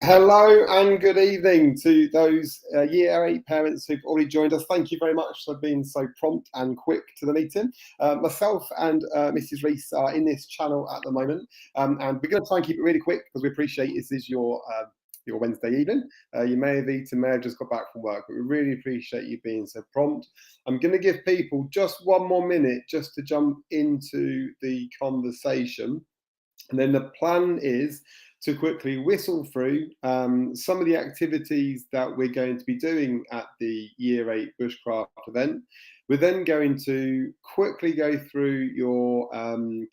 Hello and good evening to those Year 8 parents who've already joined us. Thank you very much for being so prompt and quick to the meeting. Myself and Mrs. Reese are in this channel at the moment, and we're going to try and keep it really quick because we appreciate this is your Wednesday evening. You may have eaten, may have just got back from work, but we really appreciate you being so prompt. I'm going to give people just one more minute just to jump into the conversation. And then the plan is to quickly whistle through some of the activities that we're going to be doing at the Year 8 Bushcraft event. We're then going to quickly go through your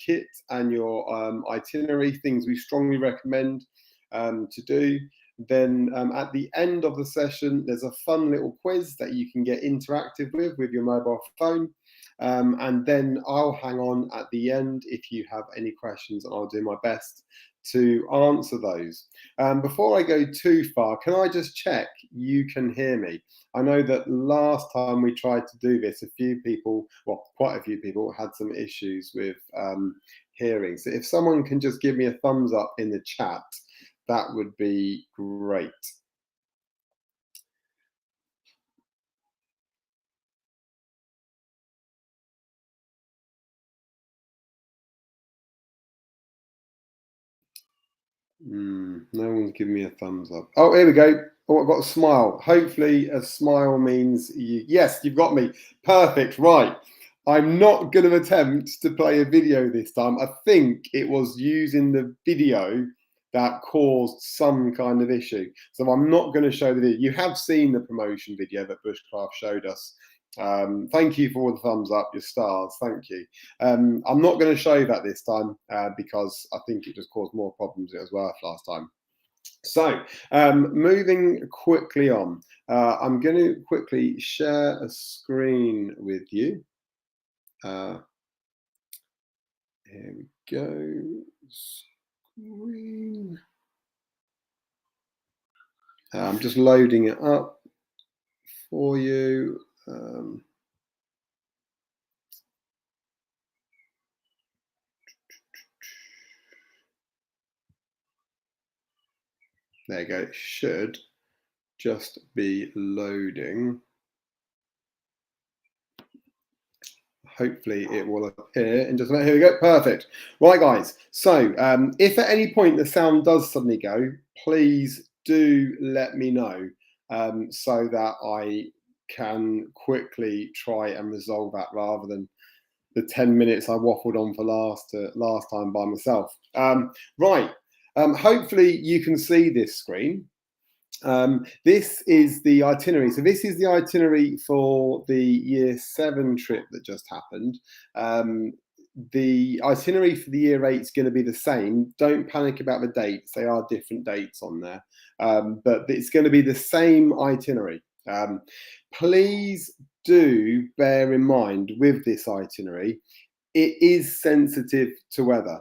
kit and your itinerary, things we strongly recommend to do. Then at the end of the session, there's a fun little quiz that you can get interactive with your mobile phone. And then I'll hang on at the end if you have any questions, and I'll do my best to answer those. Before I go too far, can I just check you can hear me? I know that last time we tried to do this, a few people, well, quite a few people had some issues with hearing. So if someone can just give me a thumbs up in the chat, that would be great. No one's giving me a thumbs up. Oh, here we go. Oh, I've got a smile. Hopefully, a smile means you. Yes, you've got me. Perfect. Right. I'm not going to attempt to play a video this time. I think it was using the video that caused some kind of issue. So I'm not going to show the video. You have seen the promotion video that Bushcraft showed us. Thank you for all the thumbs up, your stars. Thank you. I'm not going to show that this time because I think it just caused more problems than it was worth last time. So, moving quickly on, I'm going to quickly share a screen with you. Here we go. Screen. I'm just loading it up for you. There you go. It should just be loading. Hopefully it will appear in just a minute. Here we go. Perfect. Right, guys. So if at any point the sound does suddenly go, please do let me know so that I can quickly try and resolve that rather than the 10 minutes I waffled on for last time by myself. Right. Hopefully you can see this screen. This is the itinerary. So this is the itinerary for the Year 7 trip that just happened. The itinerary for the Year 8 is going to be the same. Don't panic about the dates. They are different dates on there. But it's going to be the same itinerary. Please do bear in mind with this itinerary, it is sensitive to weather.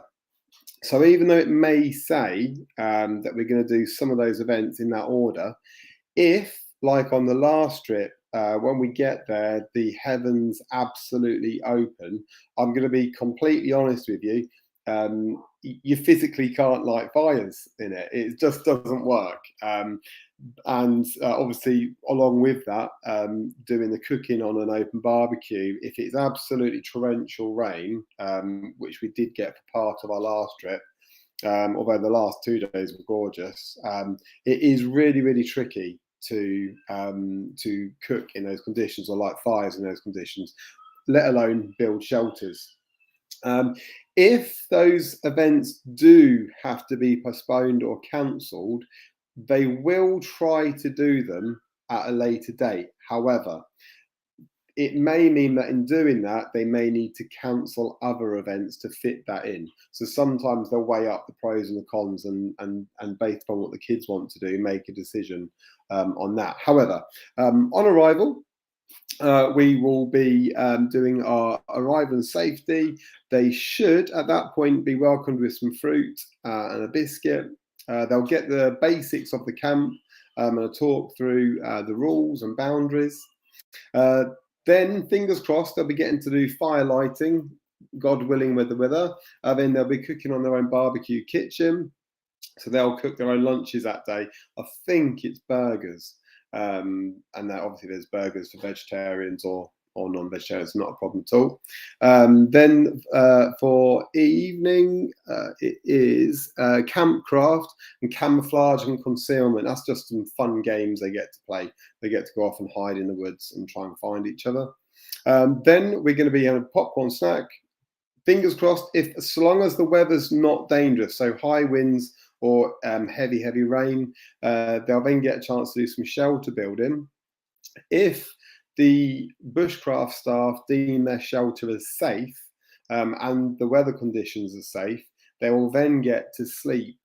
So even though it may say that we're going to do some of those events in that order, if, like on the last trip, when we get there, the heavens absolutely open, I'm going to be completely honest with you. You physically can't light fires in it. It just doesn't work. And obviously, along with that, doing the cooking on an open barbecue, if it's absolutely torrential rain, which we did get for part of our last trip, although the last 2 days were gorgeous, it is really, really tricky to cook in those conditions or light fires in those conditions, let alone build shelters. If those events do have to be postponed or cancelled, they will try to do them at a later date. However, it may mean that in doing that, they may need to cancel other events to fit that in. So sometimes they'll weigh up the pros and the cons and based on what the kids want to do, make a decision on that. However, on arrival, we will be doing our arrival and safety. They should, at that point, be welcomed with some fruit and a biscuit. They'll get the basics of the camp and a talk through the rules and boundaries. Then, fingers crossed, they'll be getting to do fire lighting, God willing, with the weather. Then they'll be cooking on their own barbecue kitchen. So they'll cook their own lunches that day. I think it's burgers, and that obviously there's burgers for vegetarians or non-vegetarians, not a problem at all. Then for evening, it is campcraft and camouflage and concealment. That's just some fun games they get to play. They get to go off and hide in the woods and try and find each other. Then we're going to be having a popcorn snack. Fingers crossed, if so long as the weather's not dangerous, so high winds or heavy rain, they'll then get a chance to do some shelter building. If the bushcraft staff deem their shelter as safe, and the weather conditions are safe, they will then get to sleep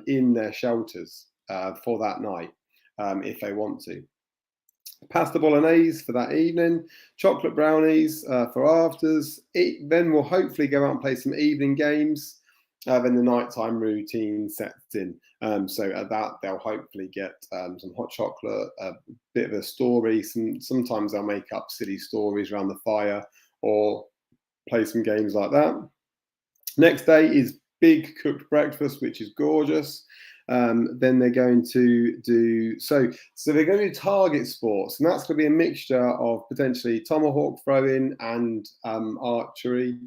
in their shelters for that night if they want to. Pasta bolognese for that evening, chocolate brownies for afters. Then we'll hopefully go out and play some evening games. Then the nighttime routine sets in. So at that, they'll hopefully get some hot chocolate, a bit of a story. Sometimes they'll make up silly stories around the fire or play some games like that. Next day is big cooked breakfast, which is gorgeous. Then they're going to do so they're going to do target sports, and that's going to be a mixture of potentially tomahawk throwing and archery.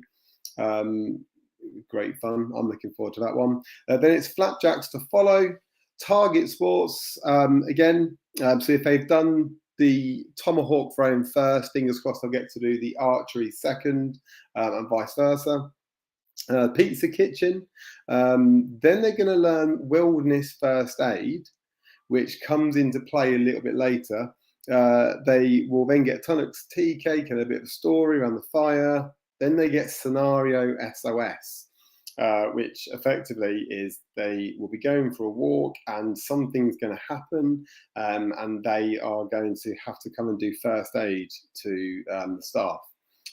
Great fun. I'm looking forward to that one. Then it's flapjacks to follow. Target sports again. So if they've done the tomahawk throwing first, fingers crossed they'll get to do the archery second, and vice versa. Pizza kitchen. Then they're going to learn wilderness first aid, which comes into play a little bit later. They will then get a ton of tea cake and a bit of a story around the fire. Then they get scenario SOS, which effectively is they will be going for a walk and something's going to happen, and they are going to have to come and do first aid to the staff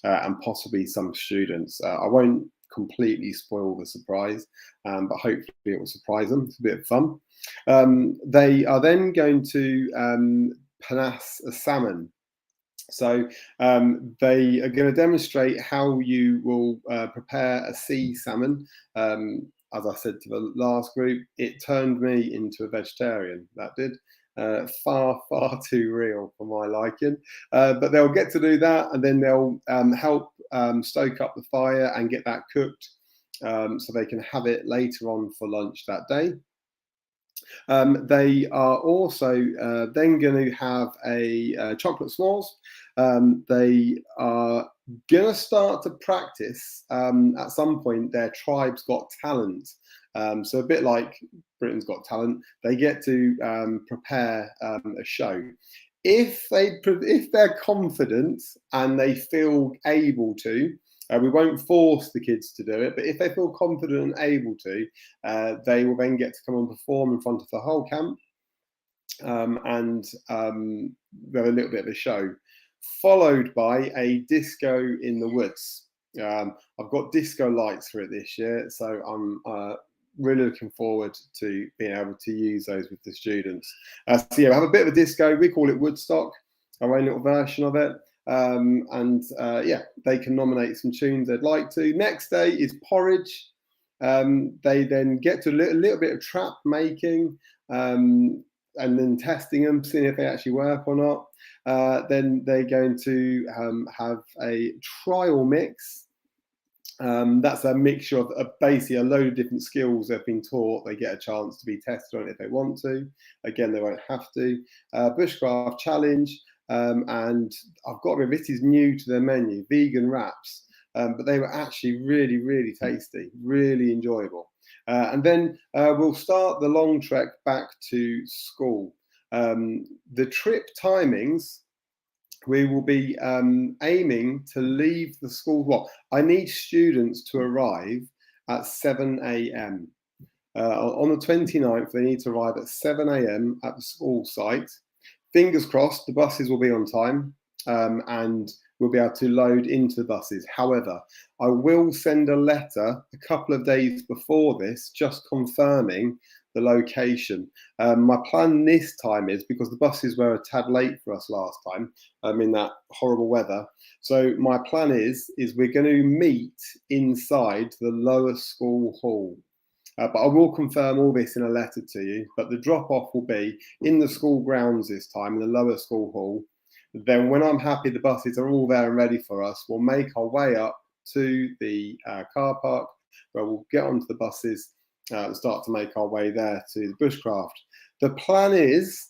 and possibly some students. I won't completely spoil the surprise, but hopefully it will surprise them. It's a bit of fun. They are then going to panace a salmon. So they are going to demonstrate how you will prepare a sea salmon. As I said to the last group, it turned me into a vegetarian. That did. Far too real for my liking. But they'll get to do that, and then they'll help stoke up the fire and get that cooked so they can have it later on for lunch that day. They are also then going to have a chocolate s'mores. They are going to start to practice at some point their Tribe's Got Talent. So a bit like Britain's Got Talent, they get to prepare a show. If they're confident and they feel able to, we won't force the kids to do it, but if they feel confident and able to, they will then get to come and perform in front of the whole camp, and have a little bit of a show, followed by a disco in the woods. I've got disco lights for it this year, so I'm really looking forward to being able to use those with the students. So yeah, we have a bit of a disco. We call it Woodstock, our own little version of it. Yeah, they can nominate some tunes they'd like to. Next day is porridge. They then get to a little bit of trap making, and then testing them, seeing if they actually work or not. Then they're going to have a trial mix. That's a mixture of basically a load of different skills they've been taught. They get a chance to be tested on it if they want to. Again, they won't have to. Bushcraft challenge. And I've got to admit, this is new to their menu, vegan wraps, but they were actually really tasty, really enjoyable. And then we'll start the long trek back to school. The trip timings, we will be aiming to leave the school. Well, I need students to arrive at 7 a.m. On the 29th, they need to arrive at 7 a.m. at the school site. Fingers crossed, the buses will be on time, and we'll be able to load into the buses. However, I will send a letter a couple of days before this, just confirming the location. My plan this time is, because the buses were a tad late for us last time, in that horrible weather. So my plan is we're going to meet inside the lower school hall. But I will confirm all this in a letter to you. But the drop-off will be in the school grounds this time, in the lower school hall. Then when I'm happy the buses are all there and ready for us, we'll make our way up to the car park, where we'll get onto the buses and start to make our way there to the Bushcraft. The plan is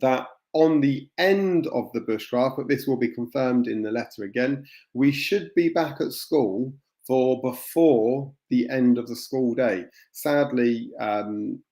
that on the end of the Bushcraft, but this will be confirmed in the letter again, we should be back at school for before the end of the school day. Sadly,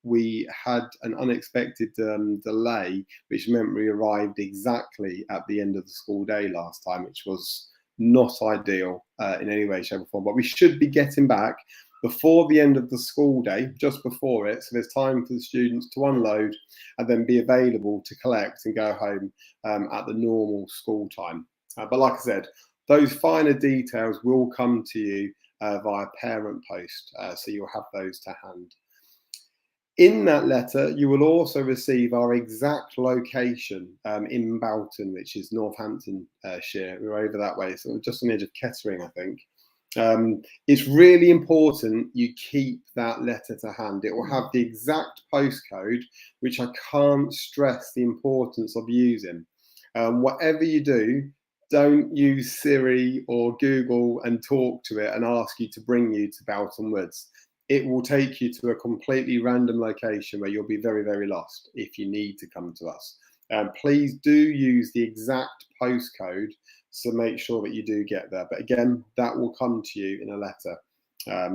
we had an unexpected delay, which meant we arrived exactly at the end of the school day last time, which was not ideal in any way, shape, or form. But we should be getting back before the end of the school day, just before it, so there's time for the students to unload and then be available to collect and go home at the normal school time. But like I said, those finer details will come to you via parent post, so you'll have those to hand. In that letter, you will also receive our exact location in Boughton, which is Northamptonshire. We're over that way, so just on the edge of Kettering, I think. It's really important you keep that letter to hand. It will have the exact postcode, which I can't stress the importance of using. Whatever you do, don't use Siri or Google and talk to it and ask you to bring you to Boughton Woods. It will take you to a completely random location where you'll be very, very lost if you need to come to us. Please do use the exact postcode, so make sure that you do get there. But again, that will come to you in a letter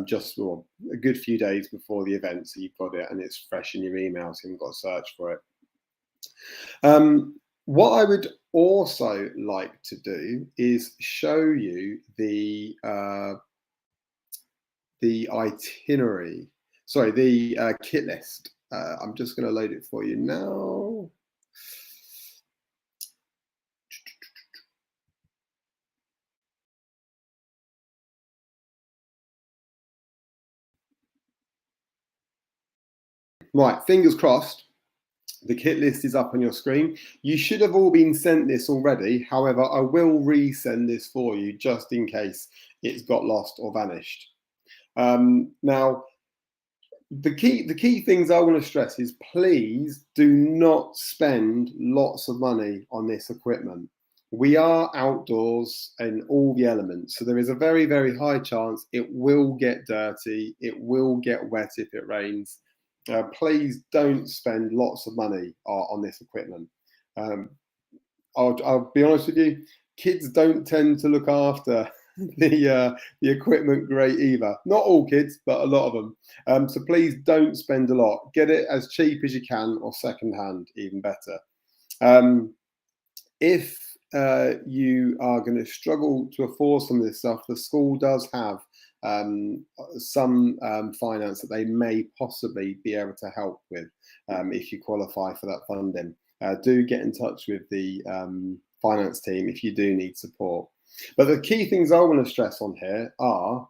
just for a good few days before the event, so you've got it and it's fresh in your emails, so you haven't got to search for it. What I would also like to do is show you the itinerary, sorry, the kit list. I'm just going to load it for you now. Right, fingers crossed. The kit list is up on your screen. You should have all been sent this already. However, I will resend this for you just in case it's got lost or vanished. Now, the key things I want to stress is, please do not spend lots of money on this equipment. We are outdoors in all the elements, so there is a very, very high chance it will get dirty, it will get wet if it rains. Please don't spend lots of money on this equipment. I'll be honest with you, kids don't tend to look after the equipment great either. Not all kids, but a lot of them. So please don't spend a lot. Get it as cheap as you can, or second hand, even better. If you are going to struggle to afford some of this stuff, the school does have some finance that they may possibly be able to help with if you qualify for that funding. Do get in touch with the finance team if you do need support. But the key things I want to stress on here are,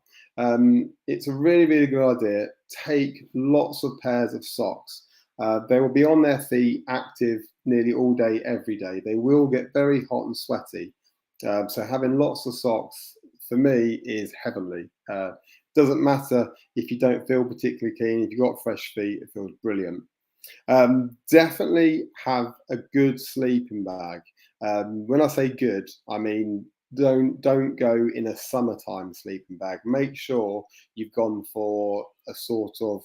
it's a really, really good idea. Take lots of pairs of socks. They will be on their feet active nearly all day, every day. They will get very hot and sweaty. So having lots of socks, for me, is heavenly. Doesn't matter if you don't feel particularly keen. If you've got fresh feet, it feels brilliant. Definitely have a good sleeping bag. When I say good, I mean don't go in a summertime sleeping bag. Make sure you've gone for a sort of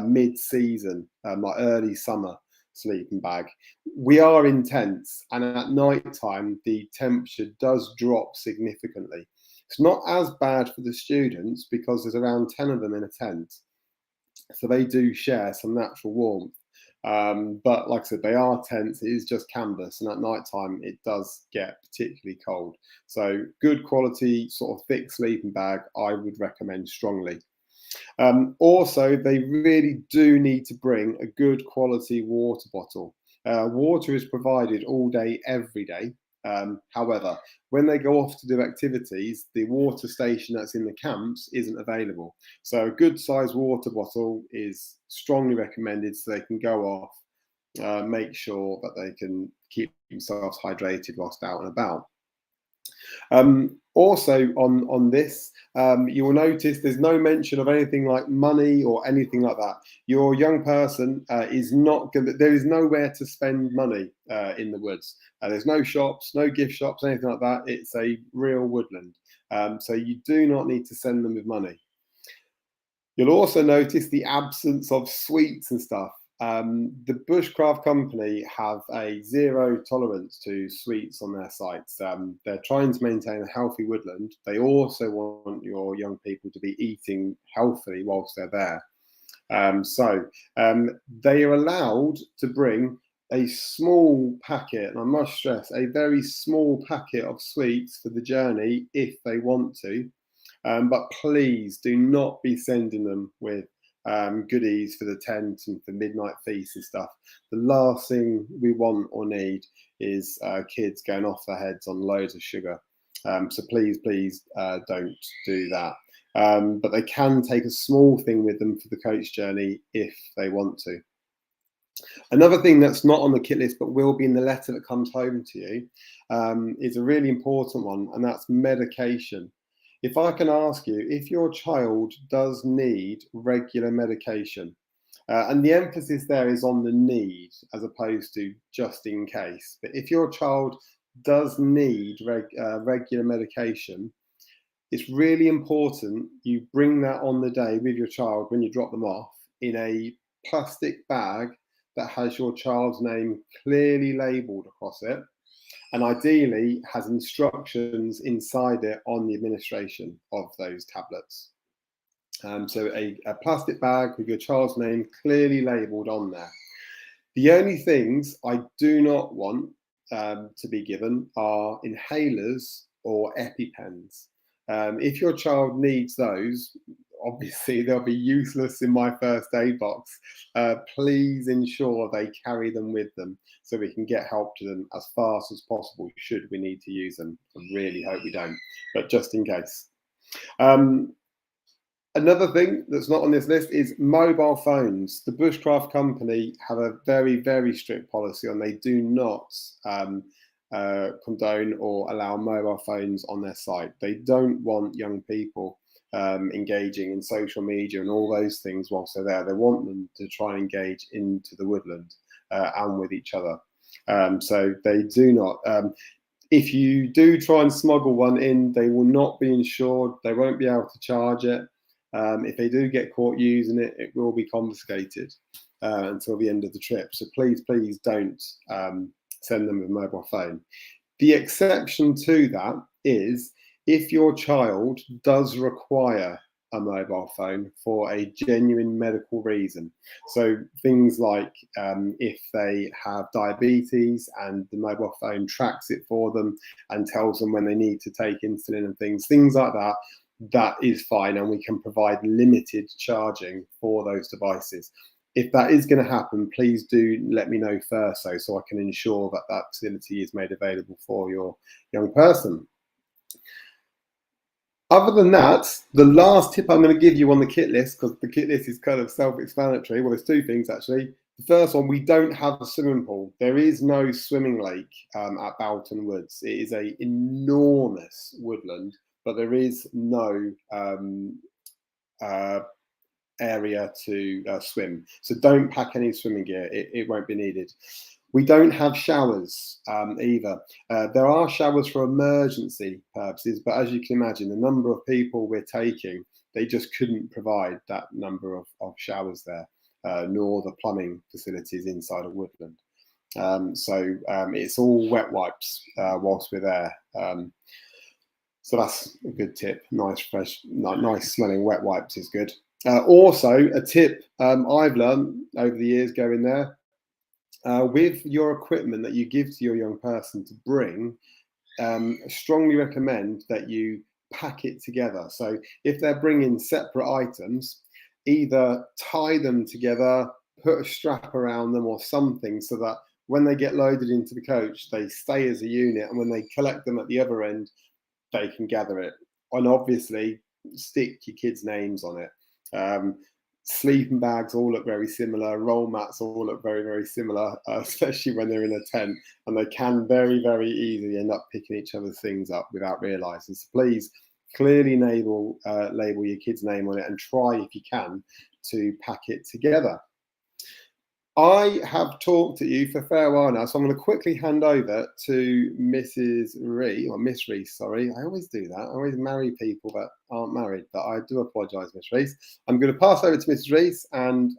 mid-season, like early summer sleeping bag. We are intense, and at night time the temperature does drop significantly. It's not as bad for the students because there's around 10 of them in a tent, so they do share some natural warmth. But like I said, they are tents. It is just canvas, and at night time it does get particularly cold. So good quality, sort of thick sleeping bag, I would recommend strongly. Also, they really do need to bring a good quality water bottle. Water is provided all day, every day. However, when they go off to do activities, the water station that's in the camps isn't available. So a good sized water bottle is strongly recommended, so they can go off, make sure that they can keep themselves hydrated whilst out and about. Also on this, You will notice there's no mention of anything like money or anything like that. Your young person is not going. There is nowhere to spend money in the woods. There's no shops, no gift shops, anything like that. It's a real woodland, so you do not need to send them with money. You'll also notice the absence of sweets and stuff. The Bushcraft company have a zero tolerance to sweets on their sites. They're trying to maintain a healthy woodland. They also want your young people to be eating healthily whilst they're there. They are allowed to bring a small packet, and I must stress, a very small packet of sweets for the journey if they want to. But please do not be sending them with goodies for the tent and for midnight feasts and stuff. The last thing we want or need is kids going off their heads on loads of sugar. So please don't do that. But they can take a small thing with them for the coach journey if they want to. Another thing that's not on the kit list but will be in the letter that comes home to you is a really important one, and that's medication. If I can ask you, if your child does need regular medication, and the emphasis there is on the need as opposed to just in case, but if your child does need regular medication, it's really important you bring that on the day with your child when you drop them off in a plastic bag that has your child's name clearly labelled across it, and ideally has instructions inside it on the administration of those tablets. So a plastic bag with your child's name clearly labelled on there. The only things I do not want to be given are inhalers or EpiPens. If your child needs those, obviously they'll be useless in my first aid box. Please ensure they carry them with them so we can get help to them as fast as possible should we need to use them. I really hope we don't, but just in case. Another thing that's not on this list is mobile phones. The Bushcraft company have a very strict policy on they do not condone or allow mobile phones on their site. They don't want young people engaging in social media and all those things whilst they're there. They want them to try and engage into the woodland and with each other. So they do not. If you do try and smuggle one in, they will not be insured. They won't be able to charge it. If they do get caught using it, it will be confiscated until the end of the trip. So please don't send them with a mobile phone. The exception to that is if your child does require a mobile phone for a genuine medical reason. So things like if they have diabetes and the mobile phone tracks it for them and tells them when they need to take insulin and things like that, that is fine, and we can provide limited charging for those devices. If that is going to happen, please do let me know first so I can ensure that that facility is made available for your young person. Other than that, the last tip I'm going to give you on the kit list, because the kit list is kind of self-explanatory. Well, there's two things actually. The first one, we don't have a swimming pool. There is no swimming lake at Boughton Woods. It is an enormous woodland, but there is no area to swim. So don't pack any swimming gear. It won't be needed. We don't have showers either. There are showers for emergency purposes, but as you can imagine, the number of people we're taking, they just couldn't provide that number of showers there, nor the plumbing facilities inside a woodland. So it's all wet wipes whilst we're there. So that's a good tip. Nice, fresh, nice smelling wet wipes is good. Also, a tip I've learned over the years going there, with your equipment that you give to your young person to bring, strongly recommend that you pack it together. So if they're bringing separate items, either tie them together, put a strap around them or something so that when they get loaded into the coach, they stay as a unit, and when they collect them at the other end, they can gather it. And obviously, stick your kids' names on it. Sleeping bags all look very similar. Roll mats all look very similar, especially when they're in a tent, and they can very easily end up picking each other's things up without realizing. So please clearly label your kid's name on it, and try, if you can, to pack it together. I have talked at you for a fair while now, so I'm going to quickly hand over to Mrs. Rees, or Miss Rees, sorry. I always do that. I always marry people that aren't married, but I do apologise, Miss Rees. I'm going to pass over to Mrs. Rees and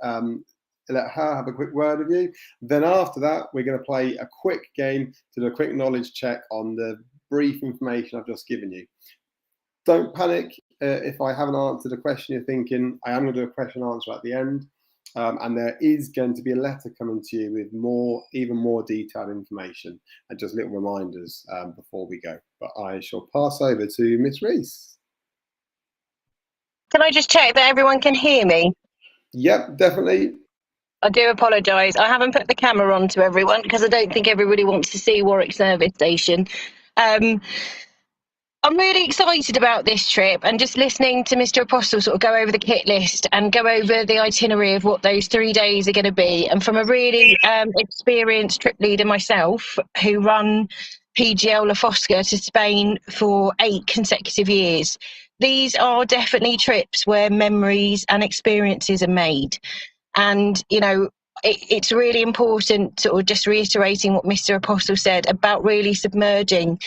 let her have a quick word with you. Then after that, we're going to play a quick game to do a quick knowledge check on the brief information I've just given you. Don't panic if I haven't answered a question you're thinking. I am going to do a question answer at the end. And there is going to be a letter coming to you with even more detailed information and just little reminders before we go. But I shall pass over to Miss Rees. Can I just check that everyone can hear me? Yep, definitely. I do apologise. I haven't put the camera on to everyone because I don't think everybody wants to see Warwick Service Station. I'm really excited about this trip, and just listening to Mr. Apostle sort of go over the kit list and go over the itinerary of what those 3 days are going to be. And from a really experienced trip leader myself, who run PGL La Fosca to Spain for 8 consecutive years, these are definitely trips where memories and experiences are made. And, you know, it's really important, sort of just reiterating what Mr. Apostle said about really submerging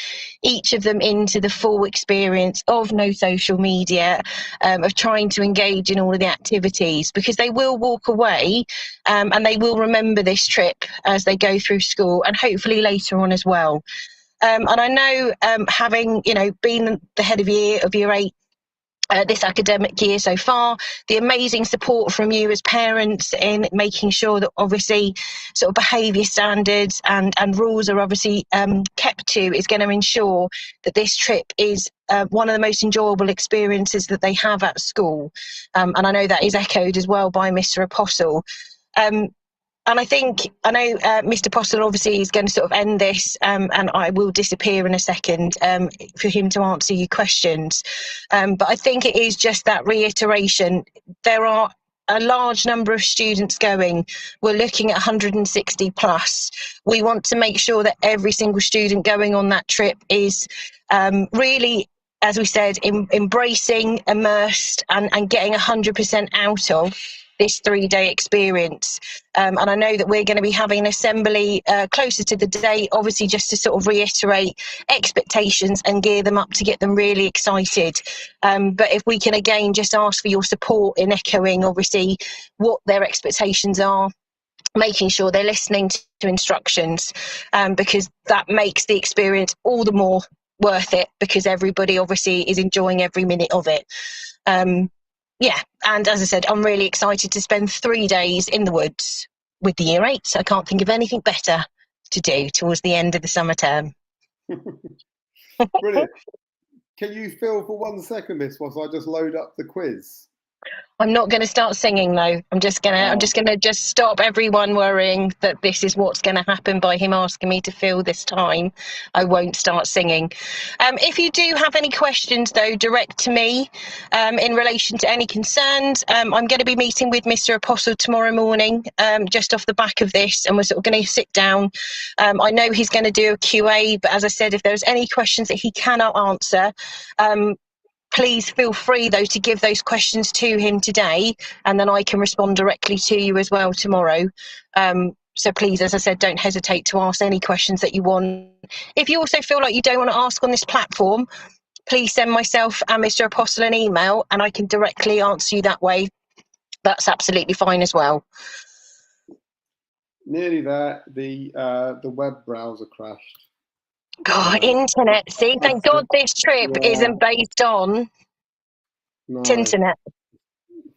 each of them into the full experience of no social media, of trying to engage in all of the activities, because they will walk away and they will remember this trip as they go through school, and hopefully later on as well. And I know, having, you know, been the head of year 8 this academic year so far, the amazing support from you as parents in making sure that obviously sort of behaviour standards and rules are obviously kept to is going to ensure that this trip is one of the most enjoyable experiences that they have at school. And I know that is echoed as well by Mr. Apostle. And I know Mr. Postle obviously is going to sort of end this, and I will disappear in a second for him to answer your questions. But I think it is just that reiteration. There are a large number of students going. We're looking at 160 plus. We want to make sure that every single student going on that trip is really, as we said, embracing, immersed, and getting 100% out of this 3-day experience. And I know that we're going to be having an assembly closer to the date, obviously just to sort of reiterate expectations and gear them up to get them really excited. But if we can again just ask for your support in echoing obviously what their expectations are, making sure they're listening to instructions, because that makes the experience all the more worth it, because everybody obviously is enjoying every minute of it. Yeah, and as I said, I'm really excited to spend 3 days in the woods with the year 8s. I can't think of anything better to do towards the end of the summer term. Brilliant. Can you feel for 1 second, Miss, whilst I just load up the quiz? I'm not going to start singing though. I'm just gonna stop everyone worrying that this is what's going to happen by him asking me to fill this time. I won't start singing. If you do have any questions though, direct to me in relation to any concerns. I'm going to be meeting with Mr. Apostle tomorrow morning, just off the back of this, and we're sort of going to sit down. I know he's going to do a QA, but as I said, if there's any questions that he cannot answer, please feel free though to give those questions to him today, and then I can respond directly to you as well tomorrow. So please, as I said, don't hesitate to ask any questions that you want. If you also feel like you don't want to ask on this platform, please send myself and Mr. Apostle an email and I can directly answer you that way. That's absolutely fine as well. Nearly there. The web browser crashed. God, internet. See, thank God this trip isn't based on internet.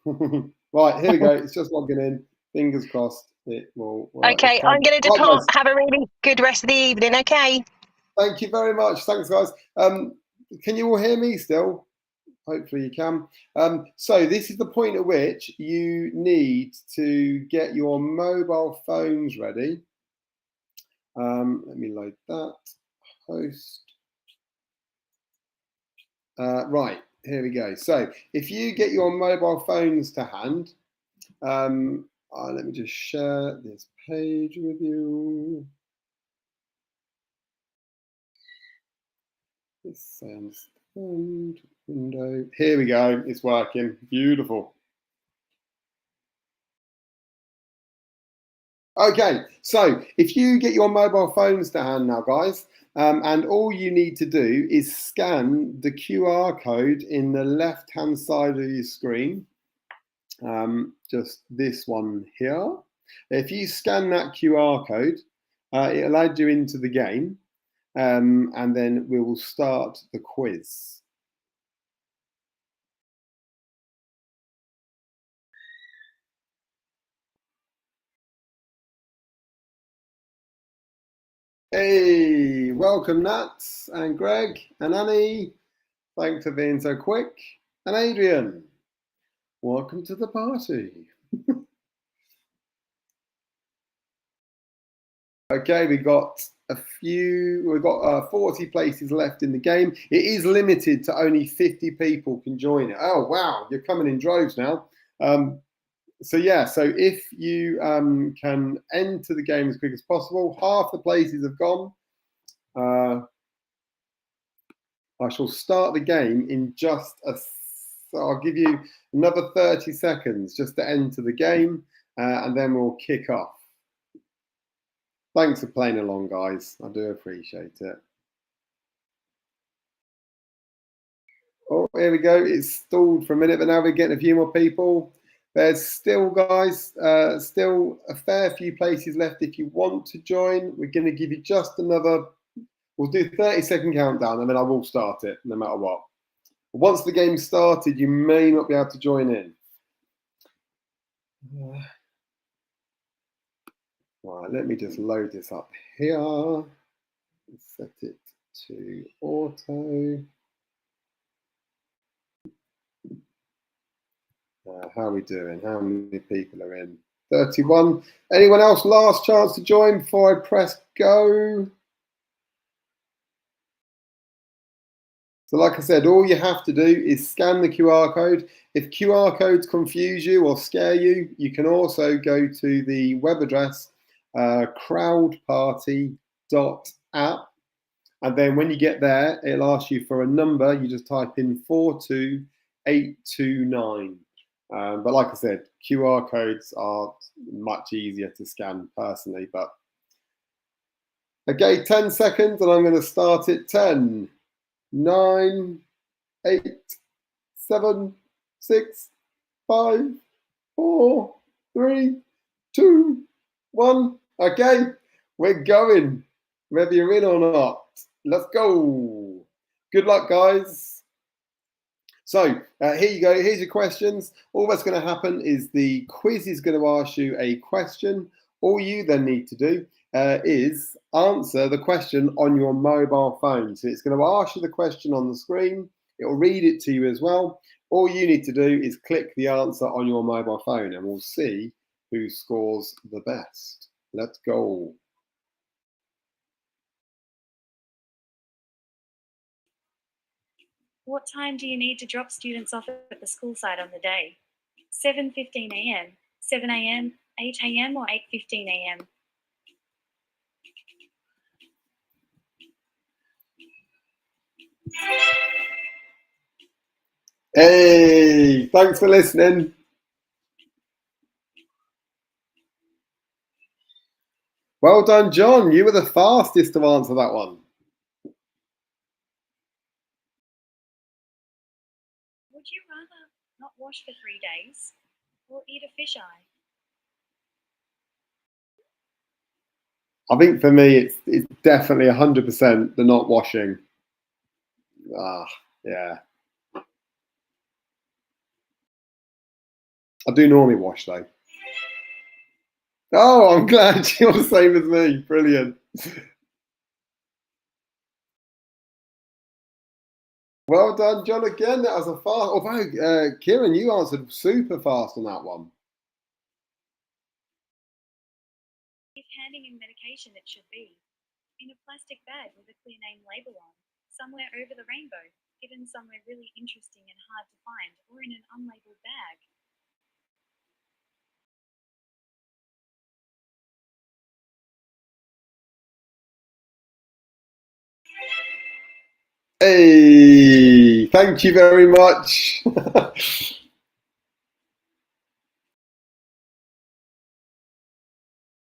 Right, here we go. It's just logging in. Fingers crossed it will work. Okay, I'm going to depart. Have a really good rest of the evening, okay? Thank you very much. Thanks, guys. Can you all hear me still? Hopefully you can. So this is the point at which you need to get your mobile phones ready. Let me load that. Host. Right, here we go. So if you get your mobile phones to hand, let me just share this page with you. This sounds And window. Here we go. It's working. Beautiful. Okay, so if you get your mobile phones to hand now, guys, and all you need to do is scan the QR code in the left-hand side of your screen, just this one here. If you scan that QR code, it'll add you into the game, and then we will start the quiz. Hey, welcome Nats and Greg and Annie. Thanks for being so quick. And Adrian, welcome to the party. Okay, we've got 40 places left in the game. It is limited to only 50 people can join it. Oh, wow, you're coming in droves now. So if you can enter the game as quick as possible, half the places have gone. I shall start the game in I'll give you another 30 seconds just to enter the game, and then we'll kick off. Thanks for playing along, guys. I do appreciate it. Oh, here we go. It's stalled for a minute, but now we're getting a few more people. There's still, guys, still a fair few places left if you want to join. We're going to give you just another, we'll do 30-second countdown, and then I will start it no matter what. Once the game's started, you may not be able to join in. Right, let me just load this up here. Set it to auto. How are we doing? How many people are in? 31. Anyone else? Last chance to join before I press go. So like I said, all you have to do is scan the QR code. If QR codes confuse you or scare you, you can also go to the web address crowdparty.app. And then when you get there, it'll ask you for a number. You just type in 42829. But like I said, QR codes are much easier to scan personally. But okay, 10 seconds, and I'm going to start it. 10, 9, 8, 7, 6, 5, 4, 3, 2, 1. Okay, we're going. Whether you're in or not, let's go. Good luck, guys. So here you go. Here's your questions. All that's going to happen is the quiz is going to ask you a question. All you then need to do is answer the question on your mobile phone. So it's going to ask you the question on the screen. It will read it to you as well. All you need to do is click the answer on your mobile phone, and we'll see who scores the best. Let's go. What time do you need to drop students off at the school site on the day? 7:15 a.m., 7 a.m., 8 a.m. or 8:15 a.m.? Hey, thanks for listening. Well done, John. You were the fastest to answer that one. Would you rather not wash for 3 days or eat a fish eye? I think for me, it's definitely 100% the not washing. Yeah. I do normally wash though. Oh, I'm glad you're the same as me. Brilliant. Well done, John, again. That was a fast. Although, Kieran, you answered super fast on that one. If handing in medication, it should be in a plastic bag with a clear name label on, somewhere over the rainbow, hidden somewhere really interesting and hard to find, or in an unlabeled bag. Hey, Lovely. Thank you very much.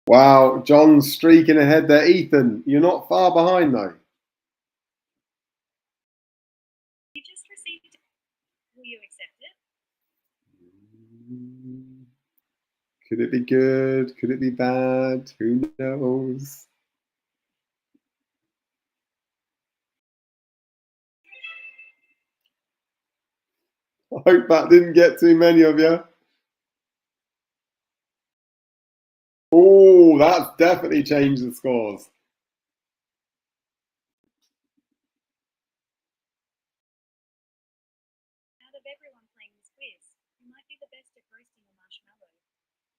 Wow, John's streaking ahead there. Ethan, you're not far behind though. You just received it. Will you accept it? Could it be good? Could it be bad? Who knows? I hope that didn't get too many of you. Oh, that's definitely changed the scores. Out of everyone playing this quiz, who might be the best at roasting a marshmallow?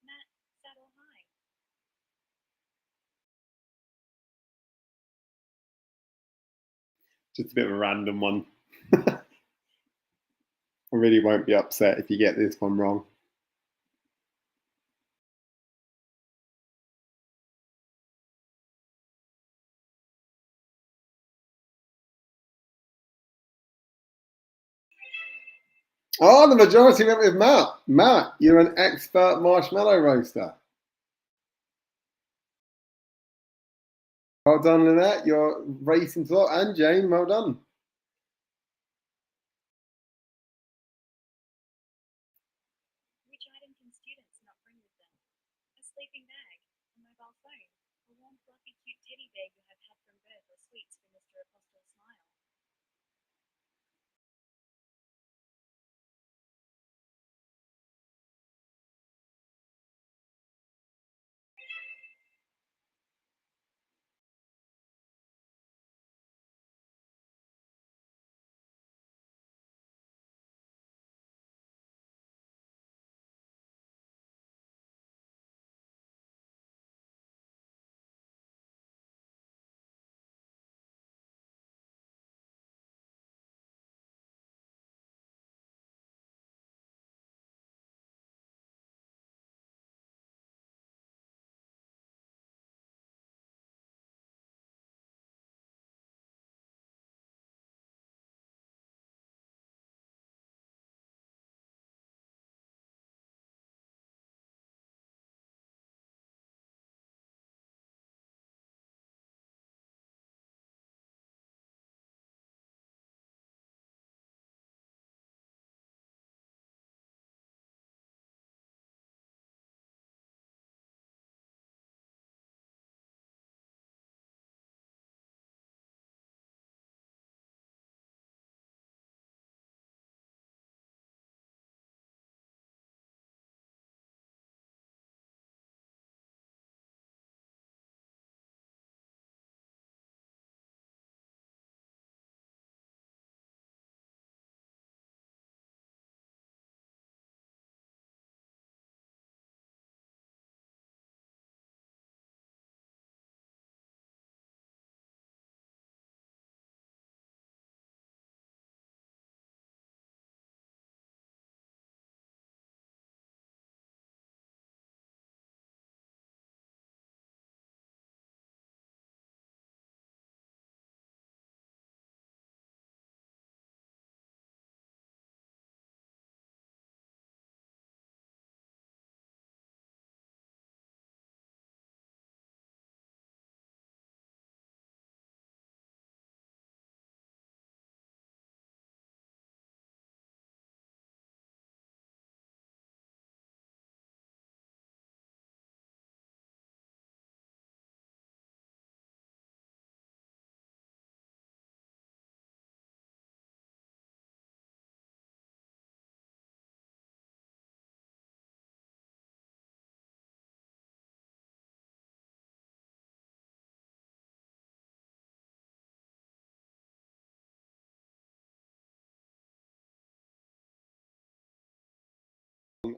Matt, Sad or High? Just a bit of a random one. I really won't be upset if you get this one wrong. Oh, the majority went with Matt. Matt, you're an expert marshmallow roaster. Well done, Lynette. You're racing to lot. And Jane, well done. Which item can students not bring with them? A sleeping bag, a mobile phone, a warm fluffy cute teddy bear you have had from birth, or sweets for Mr. Apostle's smile?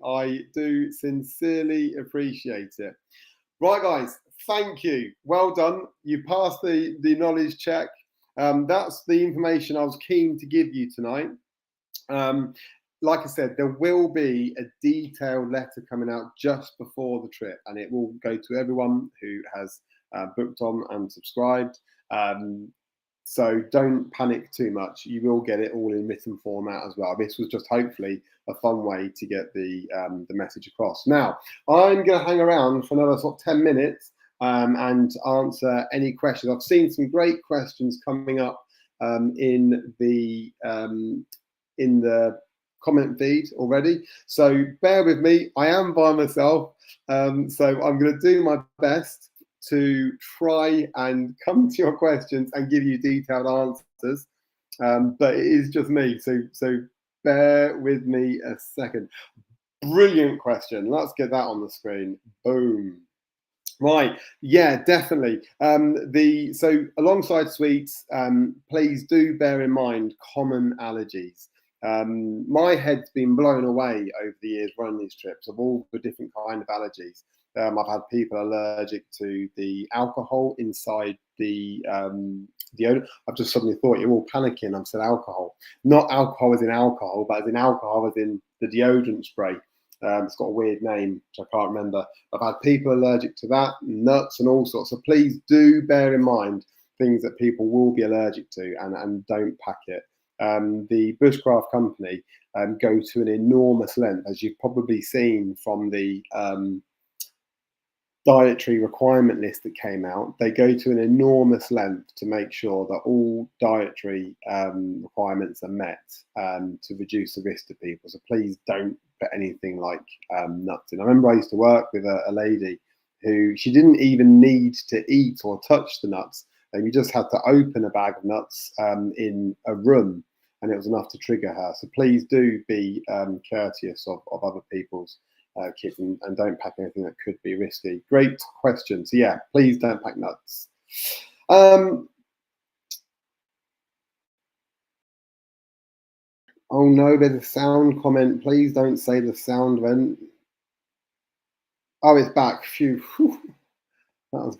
I do sincerely appreciate it. Right, guys, thank you. Well done. You passed the knowledge check. That's the information I was keen to give you tonight. Like I said, there will be a detailed letter coming out just before the trip, and it will go to everyone who has booked on and subscribed. So don't panic too much. You will get it all in written format as well. This was just hopefully a fun way to get the message across. Now, I'm going to hang around for another sort of 10 minutes and answer any questions. I've seen some great questions coming up in the comment feed already. So bear with me. I am by myself. So I'm going to do my best to try and come to your questions and give you detailed answers. But it is just me. So bear with me a second. Brilliant question. Let's get that on the screen. Boom. Right, yeah, definitely. So alongside sweets, please do bear in mind common allergies. My head's been blown away over the years running these trips of all the different kind of allergies. I've had people allergic to the alcohol inside the deodorant. I've just suddenly thought you're all panicking. I've said alcohol, not alcohol as in alcohol, but as in alcohol as in the deodorant spray. It's got a weird name, which I can't remember. I've had people allergic to that, nuts and all sorts. So please do bear in mind things that people will be allergic to and don't pack it. The Bushcraft company go to an enormous length, as you've probably seen from the dietary requirement list that came out. They go to an enormous length to make sure that all dietary requirements are met to reduce the risk to people. So please don't put anything like nuts in. I remember I used to work with a lady who she didn't even need to eat or touch the nuts, and you just had to open a bag of nuts in a room, and it was enough to trigger her. So please do be courteous of other people's kids and don't pack anything that could be risky. Great question. So yeah, please don't pack nuts. Oh no, there's a sound comment. Please don't say the sound went. Oh, it's back. Phew. That was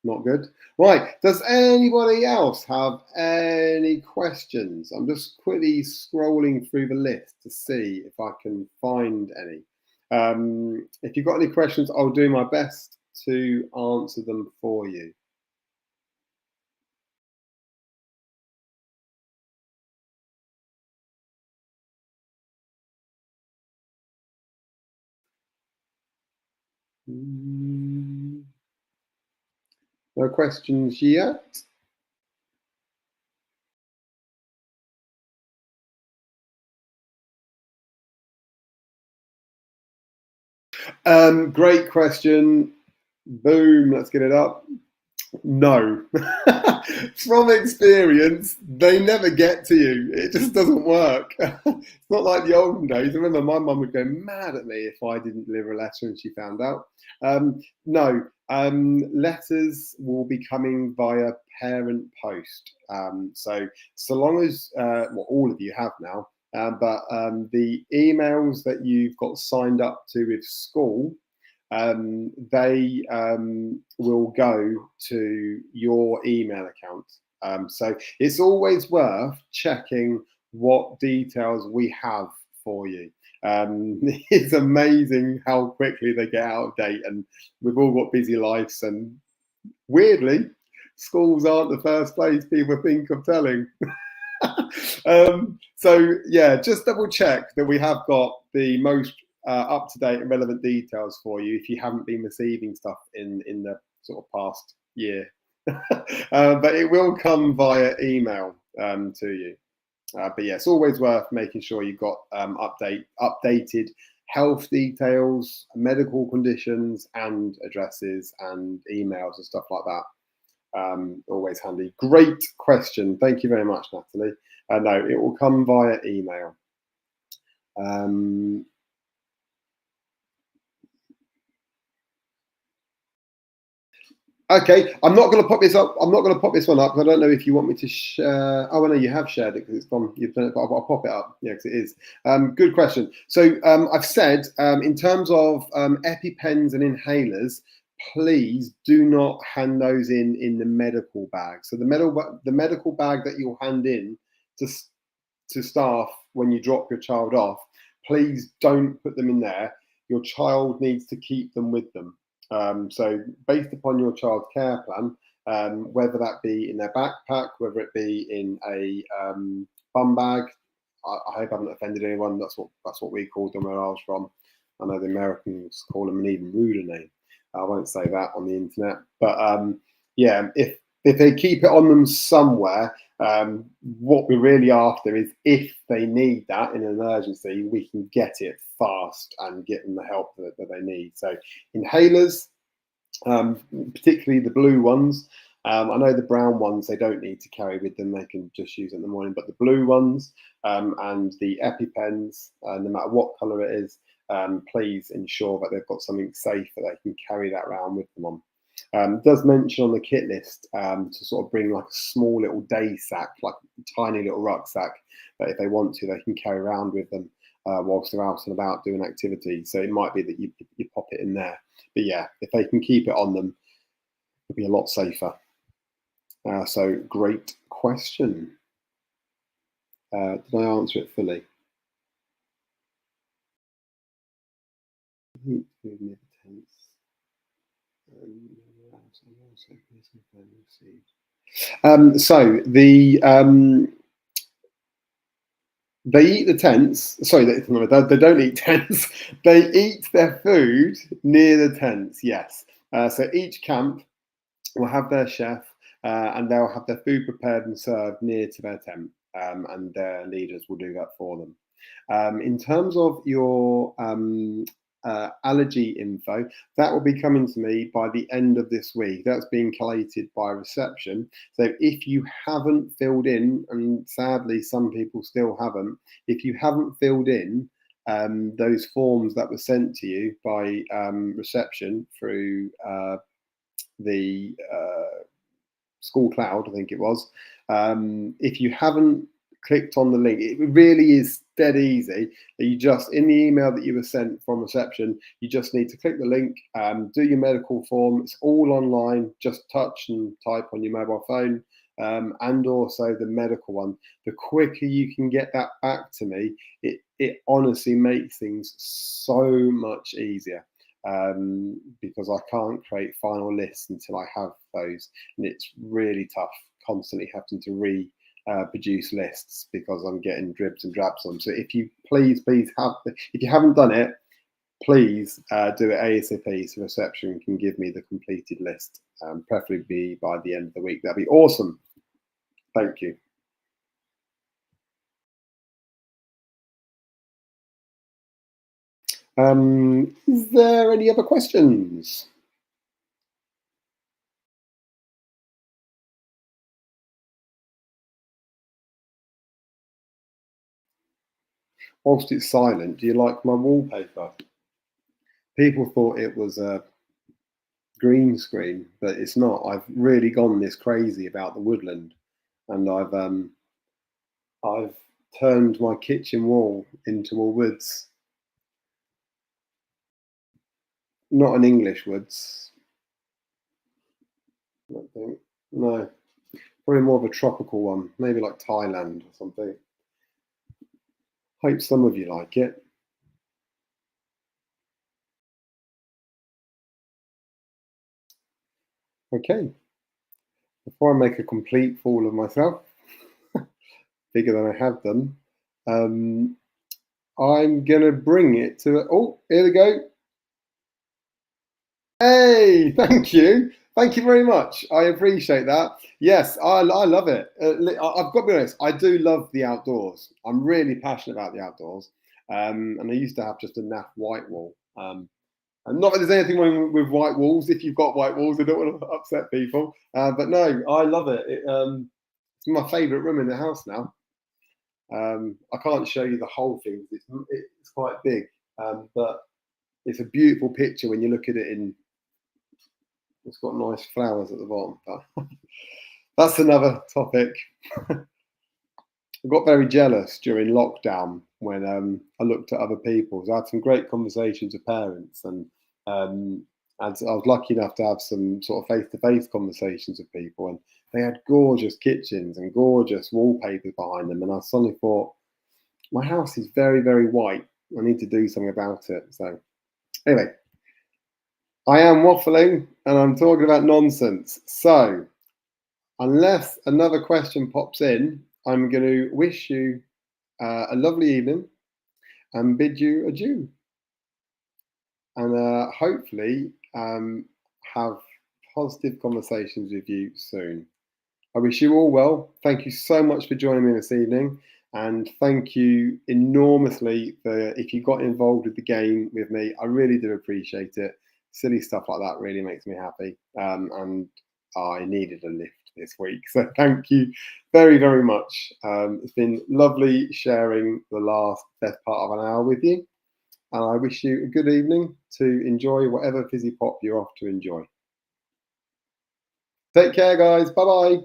not good. Right. Does anybody else have any questions? I'm just quickly scrolling through the list to see if I can find any. If you've got any questions, I'll do my best to answer them for you. No questions yet. Great question. Boom, let's get it up. No. From experience, they never get to you. It just doesn't work. It's not like the olden days. I remember my mum would go mad at me if I didn't deliver a letter and she found out. No, letters will be coming via parent post. So long as, well, all of you have now, but the emails that you've got signed up to with school, they will go to your email account. So it's always worth checking what details we have for you. It's amazing how quickly they get out of date, and we've all got busy lives, and weirdly, schools aren't the first place people think of telling. So yeah, just double check that we have got the most up-to-date and relevant details for you if you haven't been receiving stuff in the sort of past year. But it will come via email to you. But yeah, it's always worth making sure you've got updated health details, medical conditions, and addresses and emails and stuff like that. Always handy. Great question. Thank you very much, Natalie. No, it will come via email. Okay, I'm not going to pop this up. I'm not going to pop this one up because I don't know if you want me to share. Oh, I know you have shared it because it's gone. You've done it, but I'll pop it up. Yeah, because it is. Good question. So I've said in terms of EpiPens and inhalers, please do not hand those in the medical bag. So the medical bag that you'll hand in to staff when you drop your child off, please don't put them in there. Your child needs to keep them with them. So based upon your child's care plan, whether that be in their backpack, whether it be in a bum bag. I hope I haven't offended anyone. That's what we called them where I was from. I know the Americans call them an even ruder name. I won't say that on the internet, but yeah, if they keep it on them somewhere, what we're really after is if they need that in an emergency, we can get it fast and get them the help that they need. So inhalers, particularly the blue ones. I know the brown ones they don't need to carry with them; they can just use it in the morning. But the blue ones and the EpiPens, no matter what colour it is, please ensure that they've got something safe that they can carry that around with them on. It does mention on the kit list to sort of bring like a small little day sack, like a tiny little rucksack, that if they want to, they can carry around with them whilst they're out and about doing activities. So it might be that you pop it in there. But yeah, if they can keep it on them, it'll be a lot safer. So great question. Did I answer it fully? So they eat the tents. Sorry, they don't eat tents. They eat their food near the tents. Yes. So each camp will have their chef, and they'll have their food prepared and served near to their tent, and their leaders will do that for them. In terms of your allergy info, that will be coming to me by the end of this week. That's being collated by reception. So if you haven't filled in, and sadly some people still haven't, if you haven't filled in those forms that were sent to you by reception through the school cloud, I think it was, if you haven't clicked on the link, it really is dead easy. You just, in the email that you were sent from reception, you just need to click the link, do your medical form. It's all online, just touch and type on your mobile phone, and also the medical one. The quicker you can get that back to me, it honestly makes things so much easier, because I can't create final lists until I have those, and it's really tough constantly having to produce lists because I'm getting dribs and drabs on. So if you please have, if you haven't done it, please do it ASAP so reception can give me the completed list, preferably by the end of the week. That'd be awesome. Thank you. Is there any other questions? Whilst it's silent, do you like my wallpaper? People thought it was a green screen, but it's not. I've really gone this crazy about the woodland, and I've turned my kitchen wall into a woods. Not an English woods, I don't think. No, probably more of a tropical one, maybe like Thailand or something. Hope some of you like it. Okay, before I make a complete fool of myself, bigger than I have done, I'm gonna bring it to, oh, here we go. Hey, thank you. Thank you very much. I appreciate that. Yes, I love it. I've got to be honest, I do love the outdoors. I'm really passionate about the outdoors. And I used to have just a naff white wall. And not that there's anything wrong with white walls. If you've got white walls, I don't want to upset people. But no, I love it. It's my favourite room in the house now. I can't show you the whole thing. It's quite big, but it's a beautiful picture when you look at it in. It's got nice flowers at the bottom, but that's another topic. I got very jealous during lockdown when I looked at other people's. I had some great conversations with parents, and I was lucky enough to have some sort of face-to-face conversations with people, and they had gorgeous kitchens and gorgeous wallpapers behind them, and I suddenly thought, my house is very, very white. I need to do something about it. So anyway, I am waffling and I'm talking about nonsense. So unless another question pops in, I'm going to wish you a lovely evening and bid you adieu. And hopefully have positive conversations with you soon. I wish you all well. Thank you so much for joining me this evening. And thank you enormously for if you got involved with the game with me. I really do appreciate it. Silly stuff like that really makes me happy. And I needed a lift this week. So thank you very, very much. It's been lovely sharing the best part of an hour with you. And I wish you a good evening to enjoy whatever fizzy pop you're off to enjoy. Take care, guys. Bye-bye.